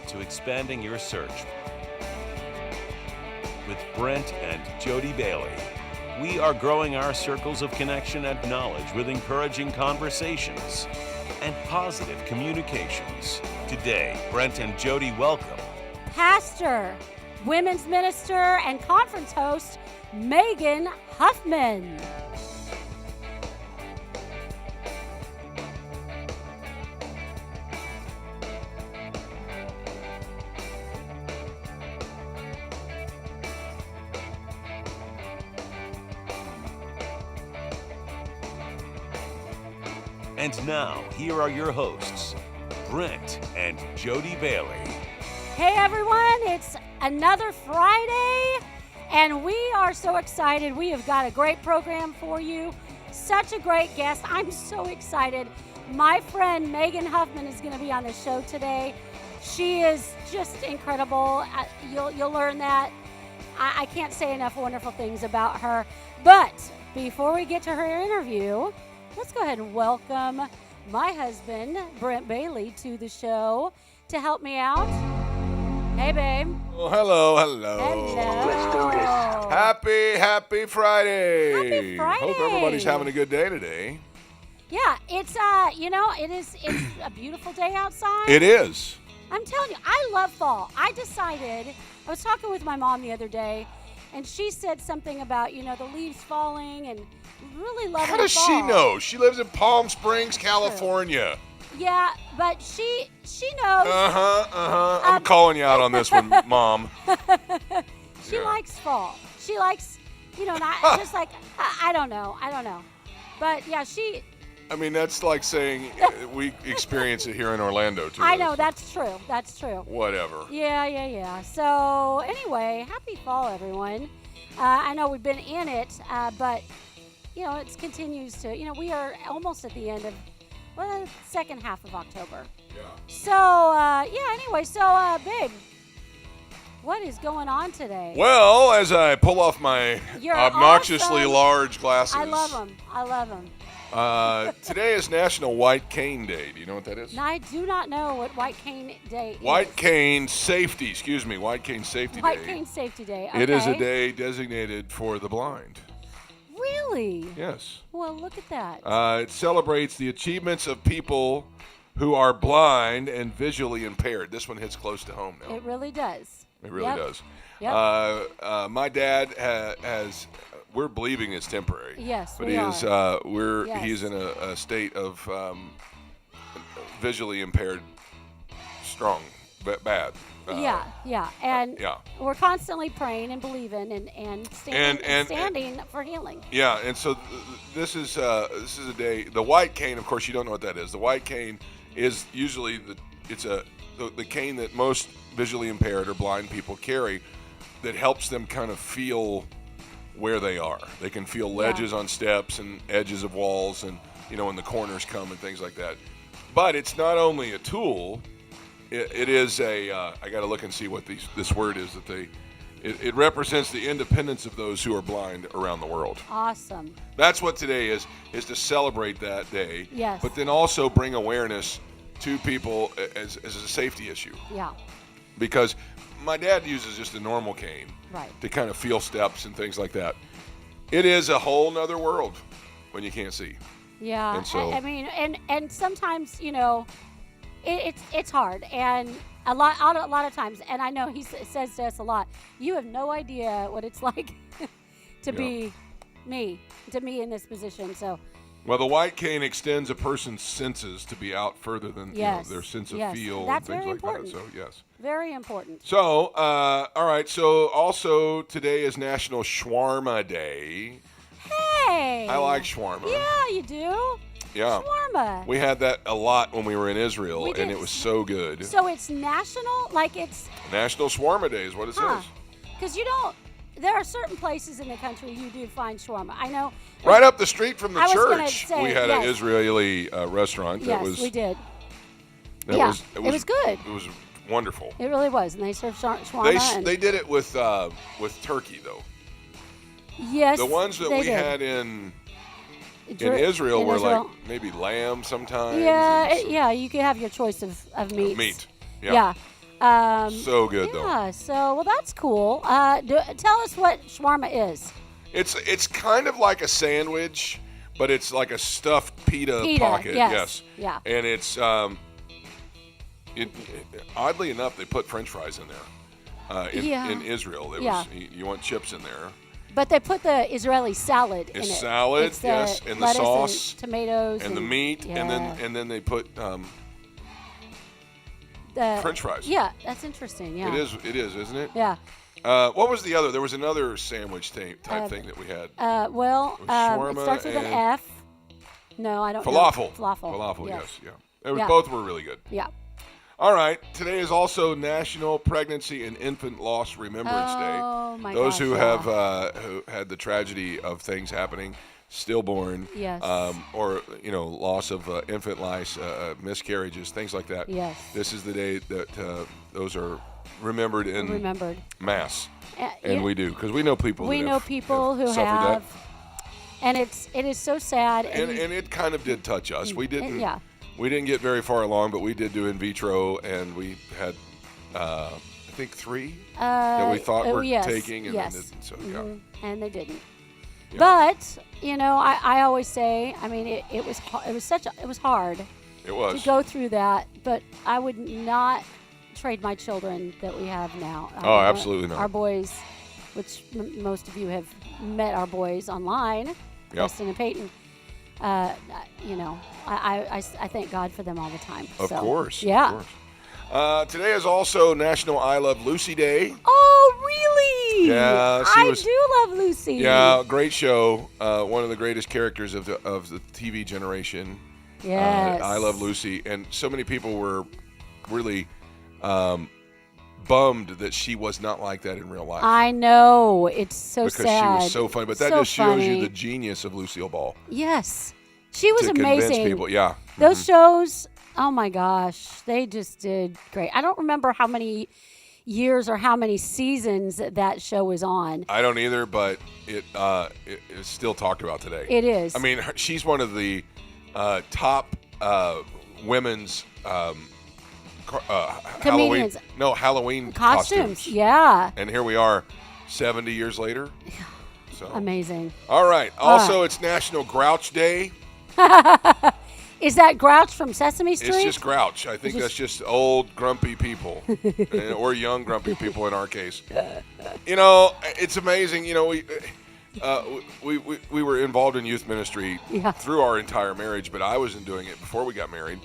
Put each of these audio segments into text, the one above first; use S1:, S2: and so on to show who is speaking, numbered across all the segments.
S1: to expanding your search. With Brent and Jody Bailey, we are growing our circles of connection and knowledge with encouraging conversations and positive communications. Today, Brent and Jody welcome
S2: Pastor, women's minister, and conference host, Megan Huffman.
S1: And now, here are your hosts, Brent and Jody Bailey.
S2: Hey everyone, it's another Friday, and we are so excited. We have got a great program for you. Such a great guest. I'm so excited. My friend Megan Huffman is going to be on the show today. She is just incredible. You'll learn that. I can't say enough wonderful things about her. But before we get to her interview, let's go ahead and welcome my husband, Brent Bailey, to the show to help me out. Hey, babe.
S3: Oh, hello.
S2: Hello.
S3: Let's do this. Happy Friday.
S2: Happy Friday.
S3: Hope everybody's having a good day today.
S2: Yeah, it's it's a beautiful day outside.
S3: It is.
S2: I'm telling you, I love fall. I was talking with my mom the other day, and she said something about, the leaves falling and really loving fall.
S3: How does she know? She lives in Palm Springs, California.
S2: Yeah, but she knows.
S3: I'm calling you out on this one, Mom.
S2: She likes fall. She likes, not just like, I don't know. But yeah,
S3: I mean, that's like saying we experience it here in Orlando, too.
S2: I know, that's true.
S3: Whatever.
S2: Yeah. So anyway, happy fall, everyone. I know we've been in it, but, it continues to, we are almost at the end of, the second half of October.
S3: Yeah.
S2: So, babe, what is going on today?
S3: Well, as I pull off my obnoxiously large glasses.
S2: I love them.
S3: Today is National White Cane Day. Do you know what that is?
S2: No, I do not know what White Cane Day is.
S3: White Cane Safety Day.
S2: White Cane Safety Day. Okay.
S3: It is a day designated for the blind.
S2: Really?
S3: Yes.
S2: Well, look at that.
S3: It celebrates the achievements of people who are blind and visually impaired. This one hits close to home now.
S2: It really does.
S3: It really does.
S2: Yep.
S3: My dad has. We're believing it's temporary.
S2: Yes,
S3: but
S2: we
S3: he
S2: are.
S3: is. He's in a state of visually impaired, strong, but bad.
S2: And we're constantly praying and believing and standing for healing.
S3: Yeah, and so this is a day. The white cane, of course, you don't know what that is. The white cane is usually the cane that most visually impaired or blind people carry, that helps them kind of feel where they are. They can feel ledges on steps and edges of walls, and when the corners come and things like that. But it's not only a tool. It is I got to look and see what this word is that it represents the independence of those who are blind around the world.
S2: Awesome.
S3: That's what today is to celebrate that day.
S2: Yes.
S3: But then also bring awareness to people as a safety issue.
S2: Yeah.
S3: Because my dad uses just a normal cane to kind of feel steps and things like that. It is a whole nother world when you can't see.
S2: Yeah.
S3: And so,
S2: and sometimes, it's hard, and a lot of times, and I know he says to us a lot, you have no idea what it's like to be me in this position. So,
S3: well, the white cane extends a person's senses to be out further than their sense of feel and things like that. So, yes.
S2: Very important.
S3: So, all right. So, also today is National Shawarma Day.
S2: Hey!
S3: I like shawarma.
S2: Yeah, you do.
S3: Yeah.
S2: Shawarma.
S3: We had that a lot when we were in Israel, and it was so good.
S2: So it's national?
S3: National Shawarma Day is what it says.
S2: Because there are certain places in the country you do find shawarma. I know.
S3: Right up the street from the church,
S2: we
S3: had an Israeli restaurant.
S2: Yes, we did.
S3: It was good. It was wonderful.
S2: It really was, and they served shawarma.
S3: They did it with turkey, though.
S2: Yes,
S3: the ones that we had in Israel were like maybe lamb sometimes.
S2: Yeah, you could have your choice of meats.
S3: Meat.
S2: Yeah.
S3: So good though.
S2: Yeah. So well, that's cool. Tell us what shawarma is.
S3: It's kind of like a sandwich, but it's like a stuffed pita pocket.
S2: Yes. Yeah.
S3: And it's oddly enough, they put French fries in there. In Israel, you want chips in there.
S2: But they put the Israeli salad in it.
S3: Salad,
S2: it's
S3: yes, and the sauce,
S2: and tomatoes,
S3: and the meat, and then they put French fries.
S2: Yeah, that's interesting. Yeah,
S3: it is, isn't it?
S2: Yeah.
S3: What was the other? There was another sandwich type thing that we had.
S2: It starts with an F. No, I don't know.
S3: Falafel.
S2: Falafel.
S3: Yes. Both were really good.
S2: Yeah.
S3: All right. Today is also National Pregnancy and Infant Loss Remembrance Day.
S2: Oh my
S3: Those
S2: gosh,
S3: who have who had the tragedy of things happening, stillborn,
S2: yes.
S3: or loss of infant life, miscarriages, things like that.
S2: Yes.
S3: This is the day that those are remembered in mass, and we do because we know people.
S2: We know people who
S3: have.
S2: And it is so sad.
S3: And it kind of did touch us. We didn't.
S2: Yeah.
S3: We didn't get very far along, but we did do in vitro, and we had, I think, 3 that we thought were taking, and then didn't. So
S2: and they didn't.
S3: Yeah.
S2: But I always say, I mean, it was hard.
S3: It was
S2: to go through that, but I would not trade my children that we have now.
S3: Oh, absolutely not.
S2: Our boys, which most of you have met our boys online, Preston and Peyton. I thank God for them all the time.
S3: Of course.
S2: Yeah.
S3: Of course. Today is also National I Love Lucy Day.
S2: Oh, really?
S3: Yeah.
S2: I do love Lucy.
S3: Yeah, great show. One of the greatest characters of the TV generation.
S2: Yes.
S3: I Love Lucy. And so many people were really bummed that she was not like that in real life.
S2: I know. It's so
S3: because
S2: sad.
S3: She was so funny. But that just shows you the genius of Lucille Ball.
S2: Yes. She was amazing.
S3: Convince people, yeah.
S2: Those shows, oh my gosh, they just did great. I don't remember how many years or how many seasons that show was on.
S3: I don't either, but it is still talked about today.
S2: It is.
S3: I mean, she's one of the top women's
S2: comedians.
S3: Halloween
S2: costumes. Yeah.
S3: And here we are 70 years later. So.
S2: Amazing.
S3: All right. Also, it's National Grouch Day.
S2: Is that Grouch from Sesame Street?
S3: It's just Grouch. I think that's just old, grumpy people, or young, grumpy people in our case. It's amazing. We were involved in youth ministry through our entire marriage, but I wasn't doing it before we got married.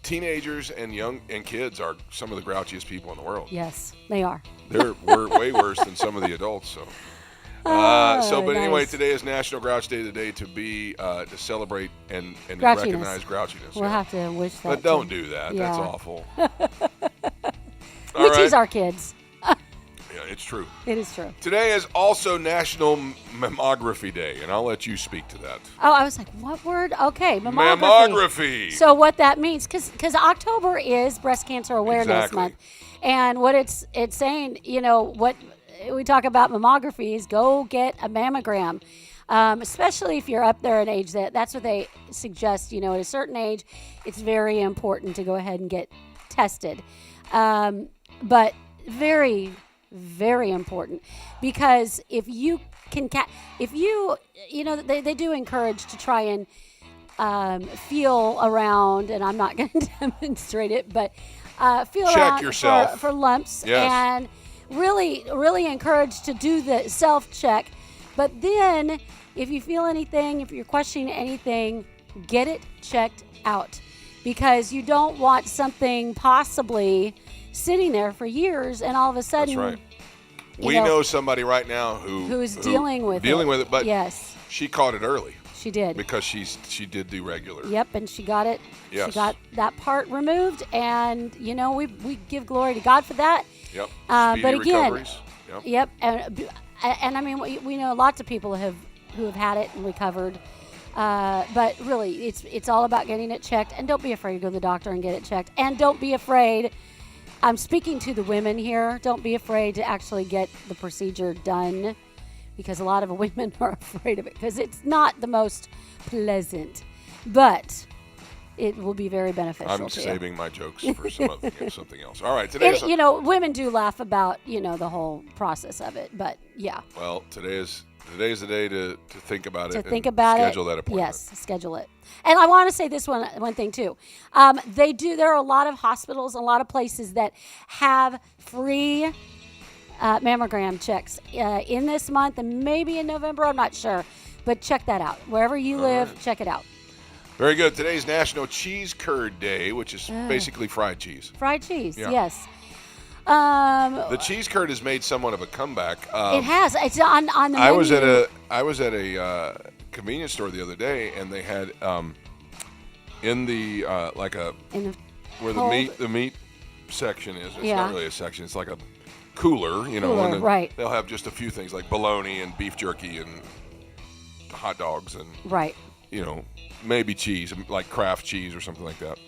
S3: Teenagers and kids are some of the grouchiest people in the world.
S2: Yes, they are.
S3: We're way worse than some of the adults. So. Anyway,
S2: nice.
S3: Today is National Grouch Day today to celebrate and recognize grouchiness.
S2: We'll have to wish that.
S3: But don't do that.
S2: Yeah.
S3: That's awful.
S2: We tease our kids.
S3: Yeah, it's true.
S2: It is true.
S3: Today is also National Mammography Day, and I'll let you speak to that.
S2: Oh, I was like, what word? Okay,
S3: Mammography.
S2: So what that means, because October is Breast Cancer Awareness Month, and what it's saying, what we talk about mammography is go get a mammogram, especially if you're up there in age. That's what they suggest. At a certain age, it's very important to go ahead and get tested. But very, very important, because if you can, they do encourage to try and feel around, and I'm not going to demonstrate it, but feel
S3: check
S2: around
S3: yourself
S2: for lumps,
S3: yes.
S2: And really, really encouraged to do the self-check. But then, if you feel anything, if you're questioning anything, get it checked out, because you don't want something possibly sitting there for years, and all of a sudden,
S3: that's right. We know somebody right now who's
S2: dealing with it,
S3: but
S2: yes,
S3: she caught it early.
S2: She did,
S3: because she did do regular.
S2: Yep, and she got it.
S3: Yes.
S2: She got that part removed, and we give glory to God for that.
S3: Yep.
S2: But again,
S3: recoveries.
S2: Yep, and I mean, we know lots of people who have had it and recovered. But really, it's all about getting it checked, and don't be afraid to go to the doctor and get it checked, and don't be afraid. I'm speaking to the women here. Don't be afraid to actually get the procedure done, because a lot of women are afraid of it because it's not the most pleasant. But it will be very beneficial
S3: I'm
S2: to you.
S3: saving my jokes for something else. All right, today's
S2: Women do laugh about, the whole process of it, but yeah.
S3: well, today's the day to think about it.
S2: Schedule
S3: that appointment.
S2: Yes, schedule it. And I want to say this one thing too. There are a lot of hospitals, a lot of places that have free mammogram checks in this month and maybe in November. I'm not sure, but check that out. Wherever you live, check it out.
S3: Very good. Today's National Cheese Curd Day, which is basically fried cheese.
S2: Fried cheese,
S3: Yeah.
S2: yes.
S3: The cheese curd has made somewhat of a comeback.
S2: It has. It's on the menu.
S3: I was at a convenience store the other day, and they had in the where the meat section is. It's not really a section. It's like a cooler, and
S2: right.
S3: They'll have just a few things like bologna and beef jerky and hot dogs and
S2: right.
S3: Maybe cheese, like Kraft cheese or something like that.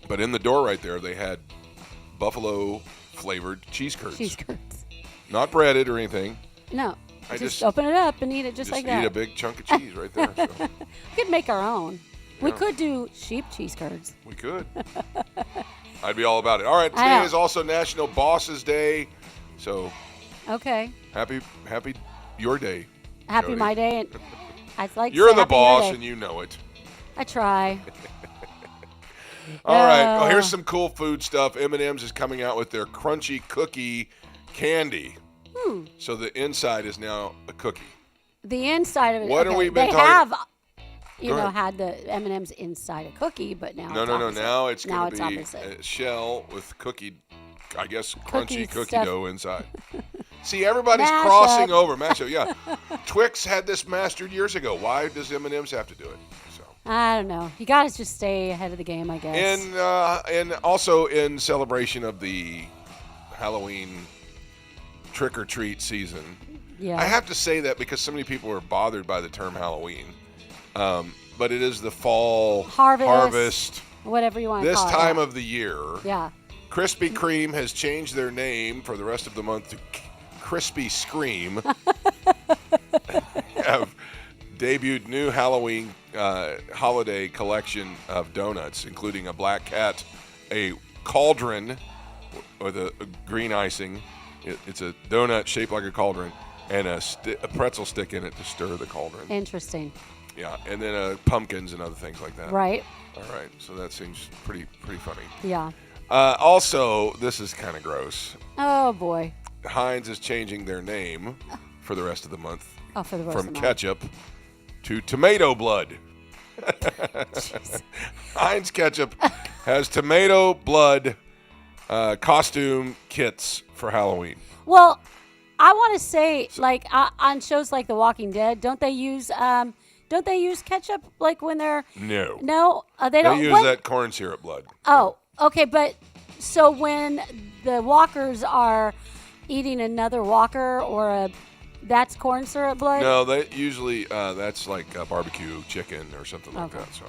S3: But in the door right there, they had buffalo flavored cheese curds.
S2: Cheese curds.
S3: Not breaded or anything.
S2: No. Just open it up and eat it just like that.
S3: Eat a big chunk of cheese right there. So.
S2: We could make our own. Yeah. We could do sheep cheese curds.
S3: We could. I'd be all about it. All right, today is also National Bosses Day. So
S2: okay.
S3: Happy your day.
S2: Happy
S3: Jody.
S2: My day. And I'd like
S3: You're
S2: to say
S3: the
S2: happy
S3: boss
S2: your day.
S3: and you know it.
S2: I try.
S3: All right. Well, here's some cool food stuff. M&M's is coming out with their crunchy cookie candy. So the inside is now a cookie.
S2: The inside of it.
S3: What have we been
S2: they
S3: talking?
S2: have, had the M&M's inside a cookie, but now
S3: No. Now it's going to be
S2: opposite.
S3: a shell with cookie, I guess, crunchy cookie
S2: stuff.
S3: dough inside. See, everybody's
S2: Mashup.
S3: crossing over. Mashup, yeah. Twix had this mastered years ago. Why does M&M's have to do it? So.
S2: I don't know. You got to just stay ahead of the game, I guess.
S3: And also in celebration of the Halloween trick-or-treat season.
S2: Yeah.
S3: I have to say that because so many people are bothered by the term Halloween. But it is the fall harvest
S2: whatever you want to call it.
S3: This time of the year.
S2: Yeah.
S3: Krispy Kreme has changed their name for the rest of the month to Krispy Scream. Have debuted new Halloween holiday collection of donuts, including a black cat, a cauldron with a green icing. It's a donut shaped like a cauldron, and a pretzel stick in it to stir the cauldron.
S2: Interesting.
S3: Yeah, and then pumpkins and other things like that.
S2: Right.
S3: All right, so that seems pretty funny.
S2: Yeah.
S3: Also, this is kind of gross.
S2: Oh, boy.
S3: Heinz is changing their name for the rest of the month.
S2: Oh, for the rest of the
S3: from
S2: month.
S3: ketchup to tomato blood. Heinz ketchup has tomato blood costume kits for Halloween.
S2: Well, I want to say, like on shows like The Walking Dead, don't they use ketchup like when they're
S3: no
S2: they don't
S3: use that corn syrup blood.
S2: Oh, okay, but so when the walkers are eating another walker or that's corn syrup blood?
S3: No, that usually that's like barbecue chicken or something like that. So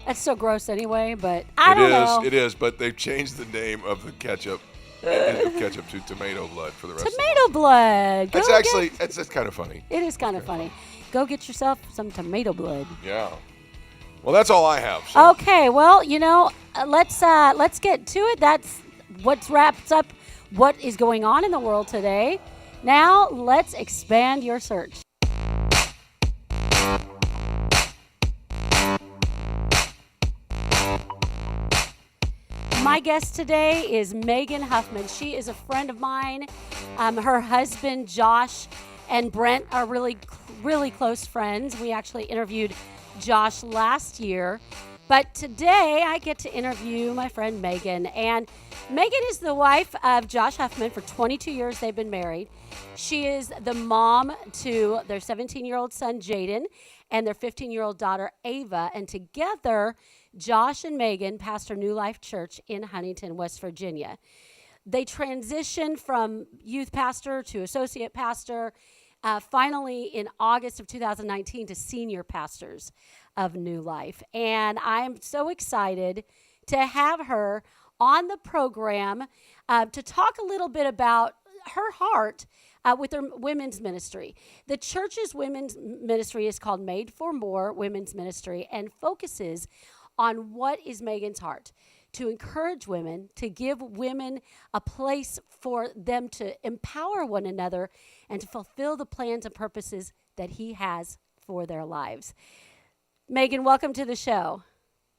S2: that's so gross anyway. But I don't know.
S3: It is. But they've changed the name of the ketchup. Ketchup to tomato blood for the rest.
S2: Tomato blood.
S3: That's actually that's kind of funny.
S2: It is kind of funny. Go get yourself some tomato blood.
S3: Yeah. Well, that's all I have. So.
S2: Okay. Well, let's get to it. That's what wraps up what is going on in the world today. Now, let's expand your search. My guest today is Megan Huffman. She is a friend of mine. Her husband, Josh, and Brent are really, really close friends. We actually interviewed Josh last year. But today, I get to interview my friend Megan. And Megan is the wife of Josh Huffman. For 22 years, they've been married. She is the mom to their 17-year-old son, Jaden, and their 15-year-old daughter, Ava. And together, Josh and Megan pastor New Life Church in Huntington, West Virginia. They transitioned from youth pastor to associate pastor, finally in August of 2019 to senior pastors of New Life. And I'm so excited to have her on the program to talk a little bit about her heart with their women's ministry. The church's women's ministry is called Made for More Women's Ministry and focuses on what is Megan's heart, to encourage women, to give women a place for them to empower one another and to fulfill the plans and purposes that he has for their lives. Megan, welcome to the show.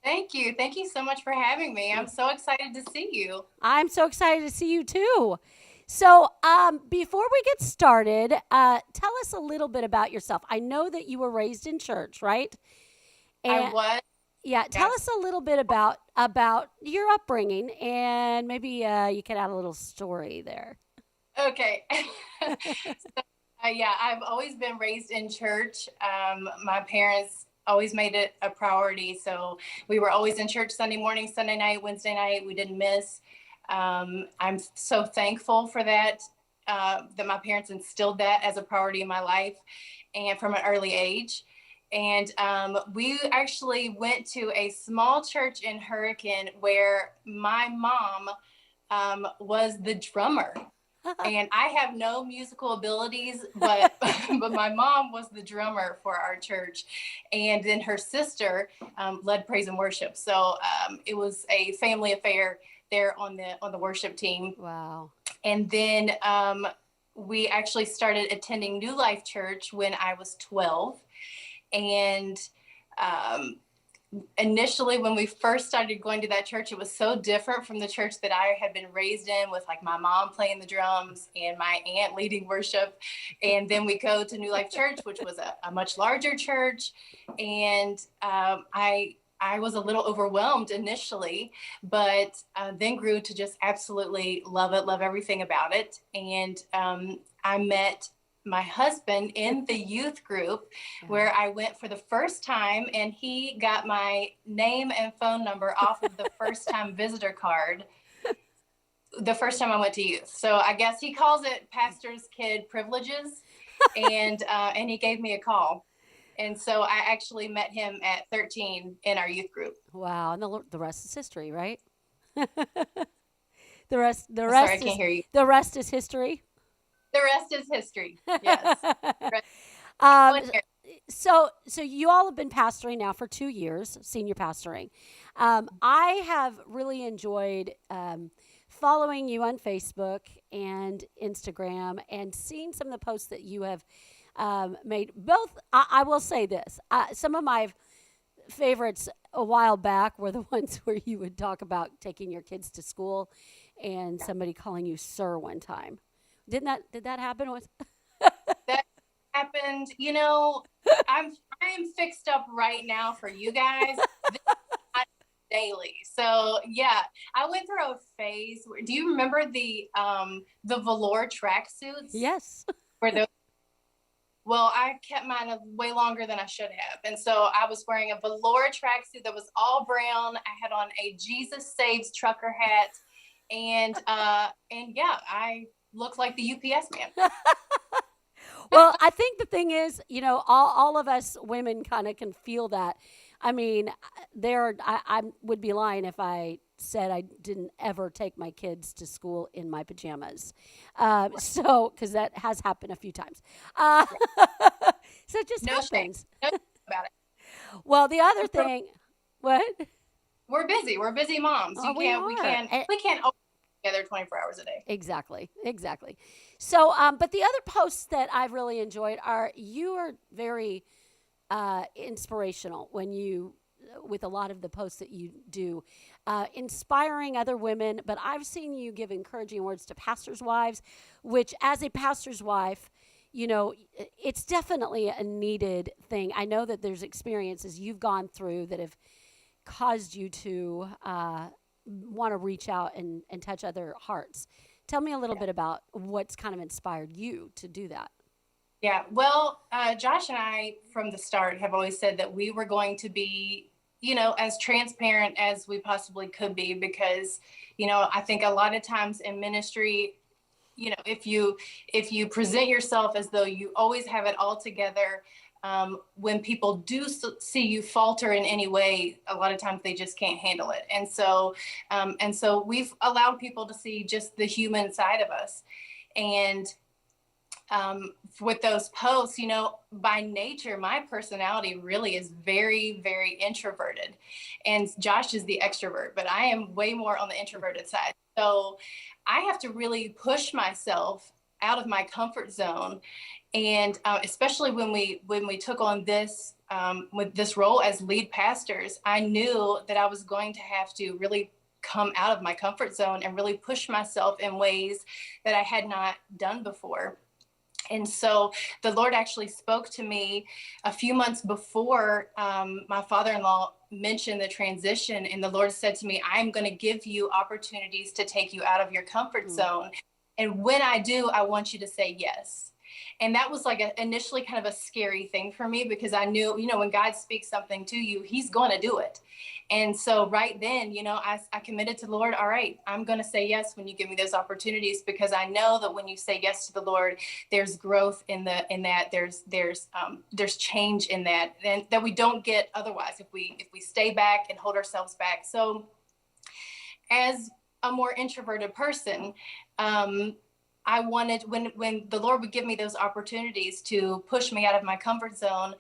S4: Thank you. Thank you so much for having me. I'm so excited to see you.
S2: I'm so excited to see you too. So before we get started, tell us a little bit about yourself. I know that you were raised in church, right?
S4: I was.
S2: Yeah, tell us a little bit about your upbringing, and maybe you can add a little story there.
S4: Okay. Yeah, I've always been raised in church. My parents always made it a priority. So we were always in church Sunday morning, Sunday night, Wednesday night. We didn't miss. I'm so thankful for that, that my parents instilled that as a priority in my life and from an early age. And we actually went to a small church in Hurricane where my mom was the drummer. And I have no musical abilities, but but my mom was the drummer for our church. And then her sister led praise and worship. So it was a family affair there on the worship team.
S2: Wow.
S4: And then we actually started attending New Life Church when I was 12. And initially, when we first started going to that church, it was so different from the church that I had been raised in, with like my mom playing the drums and my aunt leading worship. And then we go to New Life Church, which was a much larger church. And I was a little overwhelmed initially, but then grew to just absolutely love it, love everything about it. And I met my husband in the youth group where I went for the first time, and he got my name and phone number off of the first time visitor card the first time I went to youth. So I guess he calls it pastor's kid privileges, and he gave me a call. And so I actually met him at 13 in our youth group.
S2: Wow. And the rest is history, right? The rest
S4: Sorry, I can't hear you.
S2: The rest is history.
S4: The rest is history. Yes.
S2: So you all have been pastoring now for 2 years, senior pastoring. I have really enjoyed following you on Facebook and Instagram and seeing some of the posts that you have made. Both, I will say this, some of my favorites a while back were the ones where you would talk about taking your kids to school and somebody calling you sir one time. Did that happen?
S4: That happened. You know, I am fixed up right now for you guys. Daily. So yeah, I went through a phase where, do you remember the velour tracksuits?
S2: Yes.
S4: Well, I kept mine way longer than I should have. And so I was wearing a velour tracksuit that was all brown. I had on a Jesus Saves trucker hat. And yeah, I looked like the UPS man.
S2: Well, I think the thing is, you know, all of us women kind of can feel that. I mean, I would be lying if I said I didn't ever take my kids to school in my pajamas. So, because that has happened a few times. So it just happens.
S4: No shame about it.
S2: Well, the other thing, what?
S4: We're busy. We're busy moms. We can't together 24 hours a day.
S2: Exactly. So, but the other posts that I've really enjoyed are, you are very inspirational with a lot of the posts that you do, inspiring other women. But I've seen you give encouraging words to pastors' wives, which, as a pastor's wife, you know, it's definitely a needed thing. I know that there's experiences you've gone through that have caused you to want to reach out and touch other hearts. Tell me a little bit about what's kind of inspired you to do that.
S4: Yeah, well, Josh and I, from the start, have always said that we were going to be, you know, as transparent as we possibly could be, because, you know, I think a lot of times in ministry, you know, if you present yourself as though you always have it all together, when people do see you falter in any way, a lot of times they just can't handle it. And so we've allowed people to see just the human side of us. And with those posts, by nature, my personality really is very, very introverted. And Josh is the extrovert, but I am way more on the introverted side. So I have to really push myself out of my comfort zone. And especially when we took on this, with this role as lead pastors, I knew that I was going to have to really come out of my comfort zone and really push myself in ways that I had not done before. And so the Lord actually spoke to me a few months before my father-in-law mentioned the transition. And the Lord said to me, I'm going to give you opportunities to take you out of your comfort zone. And when I do, I want you to say yes. And that was like initially kind of a scary thing for me, because I knew, when God speaks something to you, he's going to do it. And so right then, I committed to the Lord. All right, I'm going to say yes when you give me those opportunities, because I know that when you say yes to the Lord, there's growth in that. There's change in that, and that we don't get otherwise if we stay back and hold ourselves back. So as a more introverted person, I wanted, when the Lord would give me those opportunities to push me out of my comfort zone,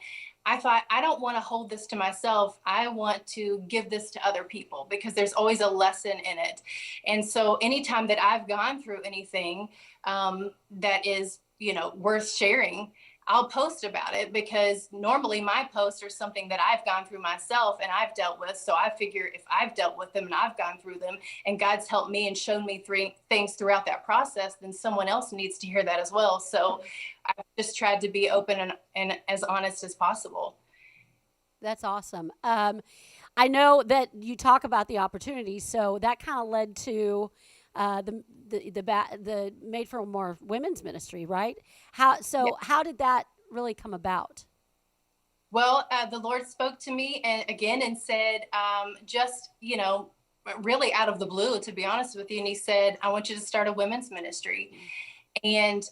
S4: I thought, I don't want to hold this to myself. I want to give this to other people, because there's always a lesson in it. And so anytime that I've gone through anything that is, worth sharing, I'll post about it, because normally my posts are something that I've gone through myself and I've dealt with. So I figure if I've dealt with them and I've gone through them and God's helped me and shown me things throughout that process, then someone else needs to hear that as well. So I've just tried to be open and as honest as possible.
S2: That's awesome. I know that you talk about the opportunities, so that kind of led to the Made for More Women's Ministry, right? How did that really come about?
S4: Well, the Lord spoke to me and said, just, really out of the blue, to be honest with you. And he said, I want you to start a women's ministry. And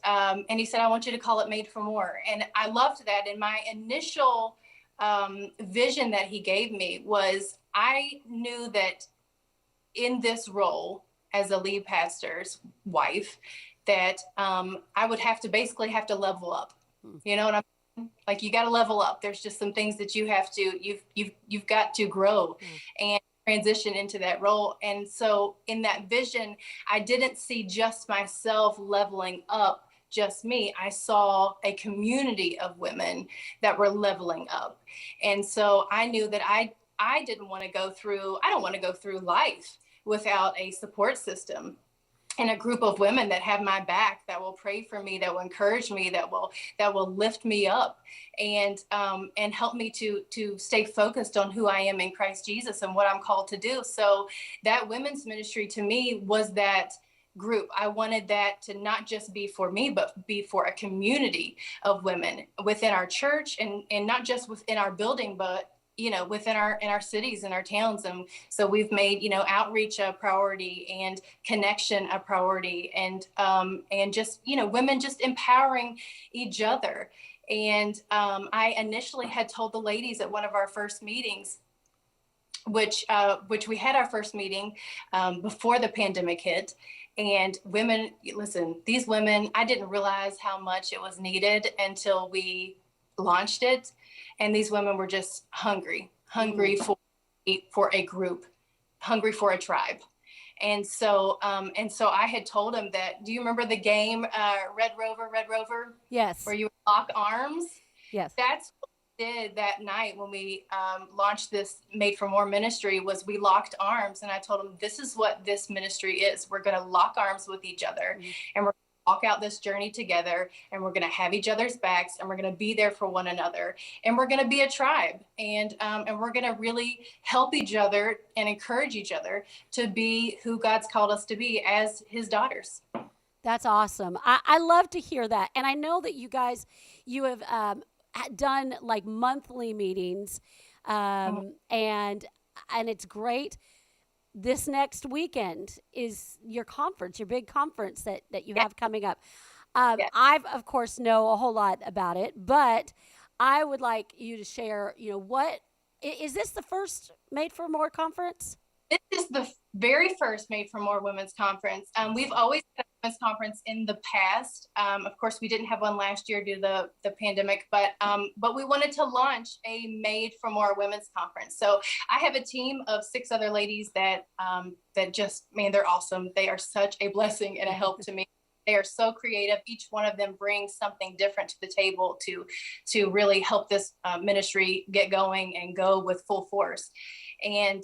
S4: he said, I want you to call it Made for More. And I loved that. And my initial vision that he gave me was, I knew that in this role as a lead pastor's wife, that I would have to level up. You know what I'm saying? Like, you got to level up. There's just some things that you have to, you've got to grow and transition into that role. And so in that vision, I didn't see just myself leveling up, just me. I saw a community of women that were leveling up. And so I knew that I don't want to go through life without a support system and a group of women that have my back, that will pray for me, that will encourage me, that will lift me up and help me to stay focused on who I am in Christ Jesus and what I'm called to do. So that women's ministry to me was that group. I wanted that to not just be for me, but be for a community of women within our church, and not just within our building, but within our cities and our towns. And so we've made, outreach a priority and connection a priority, and just, women just empowering each other. And I initially had told the ladies at one of our first meetings, which we had our first meeting before the pandemic hit. And women, listen, these women, I didn't realize how much it was needed until we launched it. And these women were just hungry for a group, hungry for a tribe. And so I had told them that, do you remember the game, Red Rover?
S2: Yes.
S4: Where you lock arms?
S2: Yes.
S4: That's what we did that night when we launched this Made for More ministry, was we locked arms. And I told them, this is what this ministry is. We're going to lock arms with each other, and we're walk out this journey together, and we're going to have each other's backs, and we're going to be there for one another, and we're going to be a tribe, and we're going to really help each other and encourage each other to be who God's called us to be as his daughters.
S2: That's awesome. I love to hear that. And I know that you have done like monthly meetings, and it's great. This next weekend is your conference, your big conference that you have coming up. I've, of course, know a whole lot about it, but I would like you to share, what is this, the first Made for More conference?
S4: This is the very first Made for More Women's Conference. We've always had a women's conference in the past. Of course, we didn't have one last year due to the pandemic, but we wanted to launch a Made for More women's conference. So I have a team of 6 other ladies that just, man, they're awesome. They are such a blessing and a help to me. They are so creative. Each one of them brings something different to the table to really help this ministry get going and go with full force. And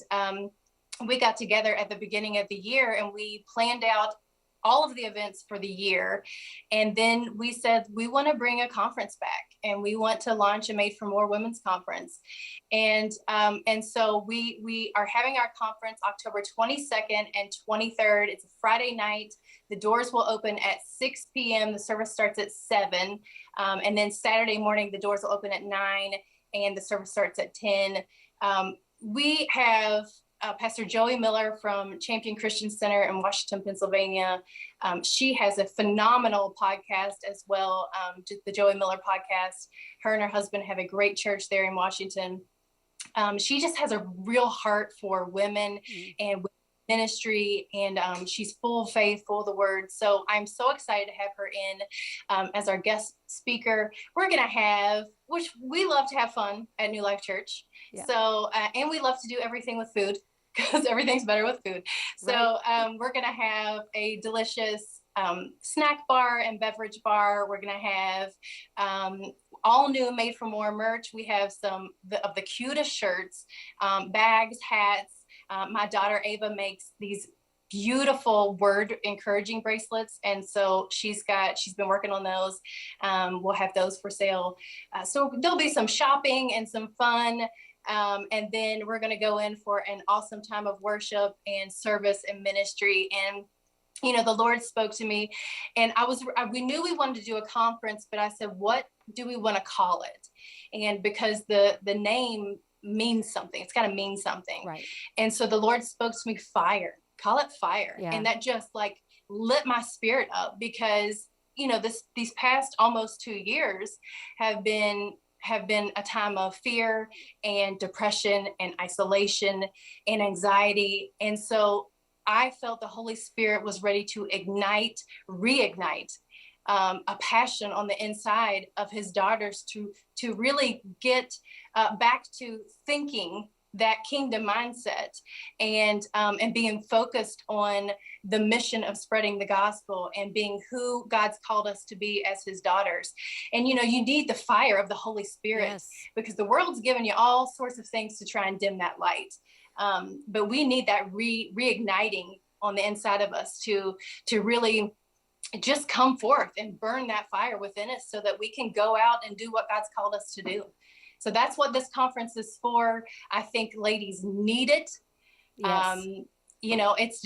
S4: we got together at the beginning of the year and we planned out all of the events for the year. And then we said, we want to bring a conference back and we want to launch a Made for More women's conference. And so we are having our conference October 22nd and 23rd. It's a Friday night. The doors will open at 6 p.m. The service starts at 7. And then Saturday morning, the doors will open at 9 and the service starts at 10. We have Pastor Joey Miller from Champion Christian Center in Washington, Pennsylvania. She has a phenomenal podcast as well, the Joey Miller podcast. Her and her husband have a great church there in Washington. She just has a real heart for women and ministry, and she's full of faith, full of the word. So I'm so excited to have her in as our guest speaker. We're going to have, which we love to have fun at New Life Church. Yeah. So, and we love to do everything with food because everything's better with food. So we're going to have a delicious snack bar and beverage bar. We're going to have all new Made for More merch. We have some of the cutest shirts, bags, hats. My daughter Ava makes these beautiful word encouraging bracelets. And so she's been working on those. We'll have those for sale. So there'll be some shopping and some fun. And then we're going to go in for an awesome time of worship and service and ministry. And, you know, the Lord spoke to me and we knew we wanted to do a conference, but I said, what do we want to call it? And because the name means something, it's got to mean something. Right. And so the Lord spoke to me, fire, call it fire. Yeah. And that just like lit my spirit up because, you know, these past almost 2 years have been a time of fear and depression and isolation and anxiety. And so I felt the Holy Spirit was ready to reignite a passion on the inside of his daughters to really get back to thinking that kingdom mindset and being focused on the mission of spreading the gospel and being who God's called us to be as his daughters. And, you know, you need the fire of the Holy Spirit because the world's given you all sorts of things to try and dim that light. But we need that reigniting on the inside of us to really just come forth and burn that fire within us so that we can go out and do what God's called us to do. So that's what this conference is for. I think ladies need it. Yes. You know, it's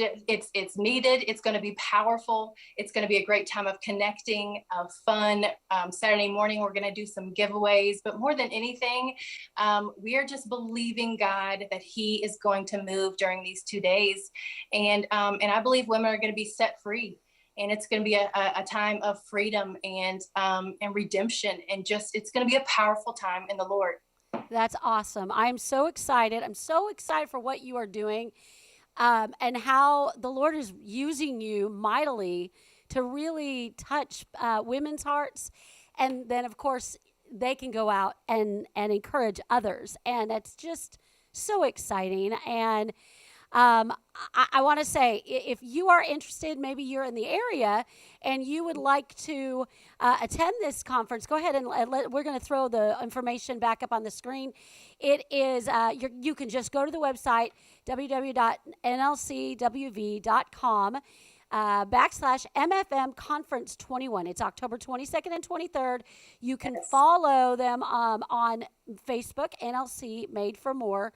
S4: needed. It's going to be powerful. It's going to be a great time of connecting, of fun. Saturday morning, we're going to do some giveaways, but more than anything, we are just believing God that he is going to move during these 2 days. And I believe women are going to be set free. And it's going to be a time of freedom and redemption. And just, it's going to be a powerful time in the Lord.
S2: That's awesome. I'm so excited. I'm so excited for what you are doing and how the Lord is using you mightily to really touch women's hearts. And then, of course, they can go out and encourage others. And it's just so exciting. And I want to say, if you are interested, maybe you're in the area and you would like to attend this conference, go ahead and we're going to throw the information back up on the screen. It is, you can just go to the website, www.nlcwv.com /MFM Conference 21. It's October 22nd and 23rd. You can follow them on Facebook, NLC Made for More.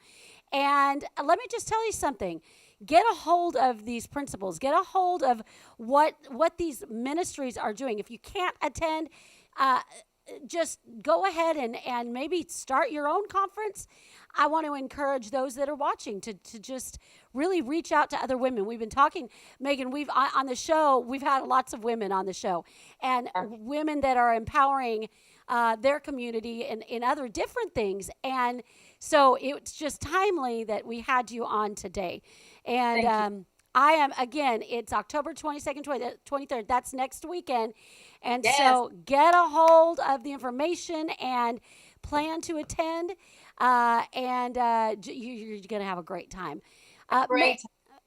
S2: And let me just tell you something. Get a hold of these principles. Get a hold of what these ministries are doing. If you can't attend, just go ahead and maybe start your own conference. I want to encourage those that are watching to just really reach out to other women. We've been talking, Megan, on the show, we've had lots of women on the show and women that are empowering their community in other different things. And so it's just timely that we had you on today. And I am, again, it's October 22nd, 23rd. That's next weekend. And
S4: Yes.
S2: so get a hold of the information and plan to attend. You're going to have a great time.
S4: Great.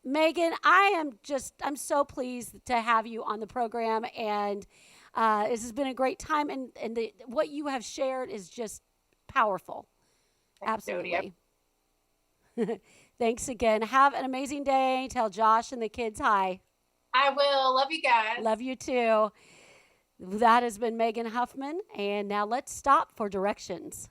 S2: Megan, I'm so pleased to have you on the program. And this has been a great time. And what you have shared is just powerful. Absolutely. Thanks again. Have an amazing day. Tell Josh and the kids hi.
S4: I will. Love you guys.
S2: Love you too. That has been Megan Huffman. And now let's stop for directions.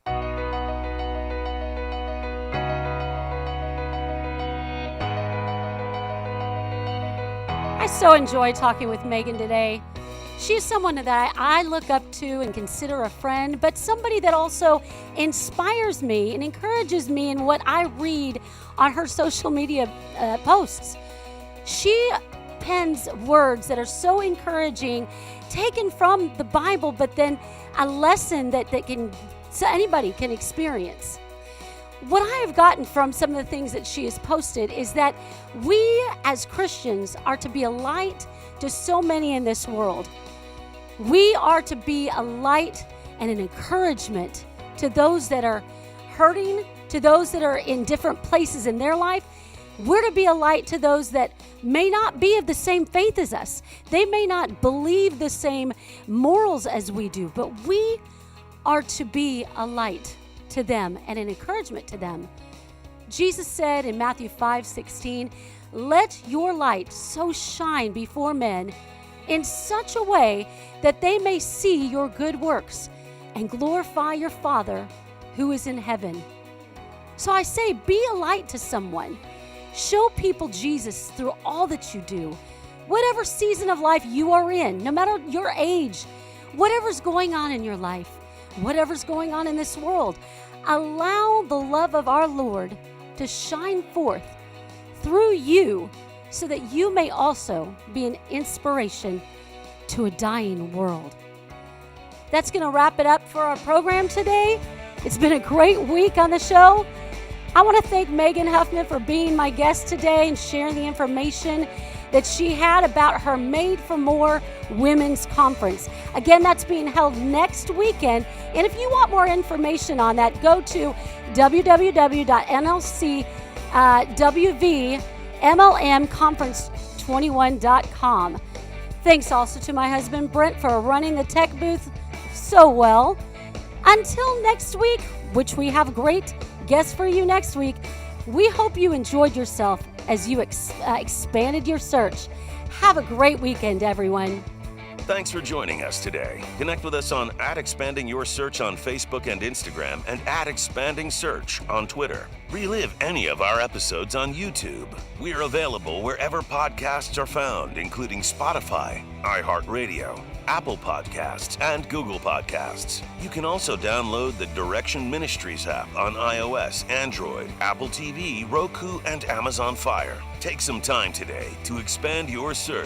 S2: I so enjoyed talking with Megan today. She's someone that I look up to and consider a friend, but somebody that also inspires me and encourages me in what I read on her social media posts. She pens words that are so encouraging, taken from the Bible, but then a lesson that anybody can experience. What I have gotten from some of the things that she has posted is that we as Christians are to be a light to so many in this world. We are to be a light and an encouragement to those that are hurting, to those that are in different places in their life. We're to be a light to those that may not be of the same faith as us. They may not believe the same morals as we do, but we are to be a light to them and an encouragement to them. Jesus said in Matthew 5:16, "Let your light so shine before men in such a way that they may see your good works and glorify your Father who is in heaven." So I say, be a light to someone. Show people Jesus through all that you do. Whatever season of life you are in, no matter your age, whatever's going on in your life, whatever's going on in this world, allow the love of our Lord to shine forth through you so that you may also be an inspiration to a dying world. That's going to wrap it up for our program today. It's been a great week on the show. I want to thank Megan Huffman for being my guest today and sharing the information that she had about her Made for More Women's Conference. Again, that's being held next weekend. And if you want more information on that, go to www.nlcwvmlmconference21.com. Thanks also to my husband, Brent, for running the tech booth so well. Until next week, which we have great guests for you next week, we hope you enjoyed yourself as you expanded your search. Have a great weekend, everyone.
S1: Thanks for joining us today. Connect with us on @ExpandingYourSearch on Facebook and Instagram and @ExpandingSearch on Twitter. Relive any of our episodes on YouTube. We're available wherever podcasts are found, including Spotify, iHeartRadio, Apple Podcasts, and Google Podcasts. You can also download the Direction Ministries app on iOS, Android, Apple TV, Roku, and Amazon Fire. Take some time today to expand your search